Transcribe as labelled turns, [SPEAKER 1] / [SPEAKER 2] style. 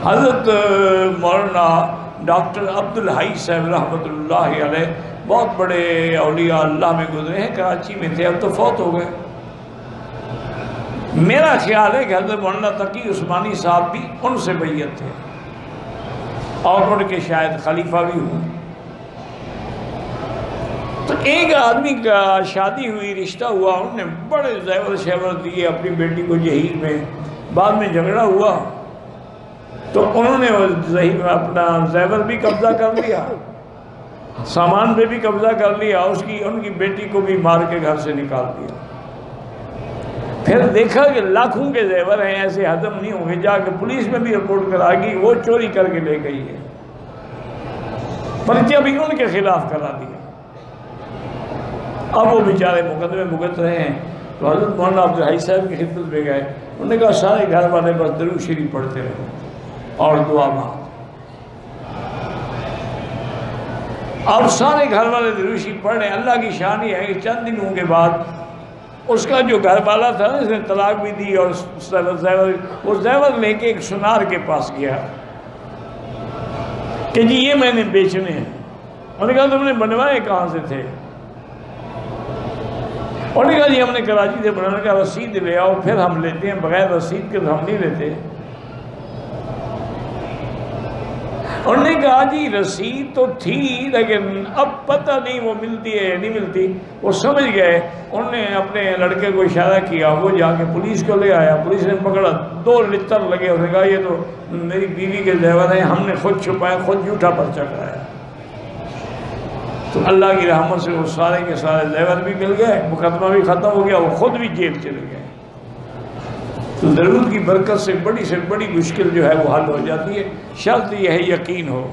[SPEAKER 1] حضرت مولانا ڈاکٹر عبدالحی صاحب رحمۃ اللہ علیہ بہت بڑے اولیاء اللہ میں گزرے ہیں، کراچی میں تھے، اب تو فوت ہو گئے۔ میرا خیال ہے کہ حضرت مولانا تقی عثمانی صاحب بھی ان سے بیعت تھے اور ان کے شاید خلیفہ بھی ہوئے۔ تو ایک آدمی کا شادی ہوئی، رشتہ ہوا، انہوں نے بڑے زیور شیور دیے اپنی بیٹی کو جہیز میں، بعد میں جھگڑا ہوا تو انہوں نے اپنا زیور بھی قبضہ کر لیا، سامان پہ بھی قبضہ کر لیا، ان کی بیٹی کو بھی مار کے گھر سے نکال دیا۔ پھر دیکھا کہ لاکھوں کے زیور ہیں، ایسے ہضم نہیں ہوں گے، جا کے پولیس میں بھی رپورٹ کرا گئی، وہ چوری کر کے لے گئی ہے، پرچہ بھی ان کے خلاف کرا دیا۔ اب وہ بیچارے مقدمے بھگت رہے ہیں، تو حضرت مولانا عبدالحی صاحب کی خدمت میں گئے، انہوں نے کہا سارے گھر والے بس درود شریف پڑھتے رہو اور دعا مانگو۔ اب سارے گھر والے درود شریف پڑھ رہے ہیں۔ اللہ کی شان یہ ہے کہ چند دنوں کے بعد اس کا جو گھر والا تھا نا، اس نے طلاق بھی دی، اور وہ زیور لے کے ایک سنار کے پاس گیا کہ جی یہ میں نے بیچنے ہیں۔ انہوں نے کہا تم نے بنوائے کہاں سے تھے؟ انہوں نے کہا جی ہم نے کراچی سے بنانے کا، رسید لے آؤ پھر ہم لیتے ہیں، بغیر رسید کے تو ہم نہیں لیتے۔ انہوں نے کہا جی رسید تو تھی لیکن اب پتہ نہیں وہ ملتی ہے یا نہیں ملتی۔ وہ سمجھ گئے، انہوں نے اپنے لڑکے کو اشارہ کیا، وہ جا کے پولیس کو لے آیا، پولیس نے پکڑا، 2 لتر لگے، اس نے کہا یہ تو میری بیوی کے زیور ہیں، ہم نے خود چھپائے، خود جھوٹا پرچہ کرایا۔ تو اللہ کی رحمت سے وہ سارے کے سارے زیور بھی مل گئے، مقدمہ بھی ختم ہو گیا، وہ خود بھی جیل چلے گئے۔ تو درود کی برکت سے بڑی مشکل جو ہے وہ حل ہو جاتی ہے، شرط یہ ہے یقین ہو۔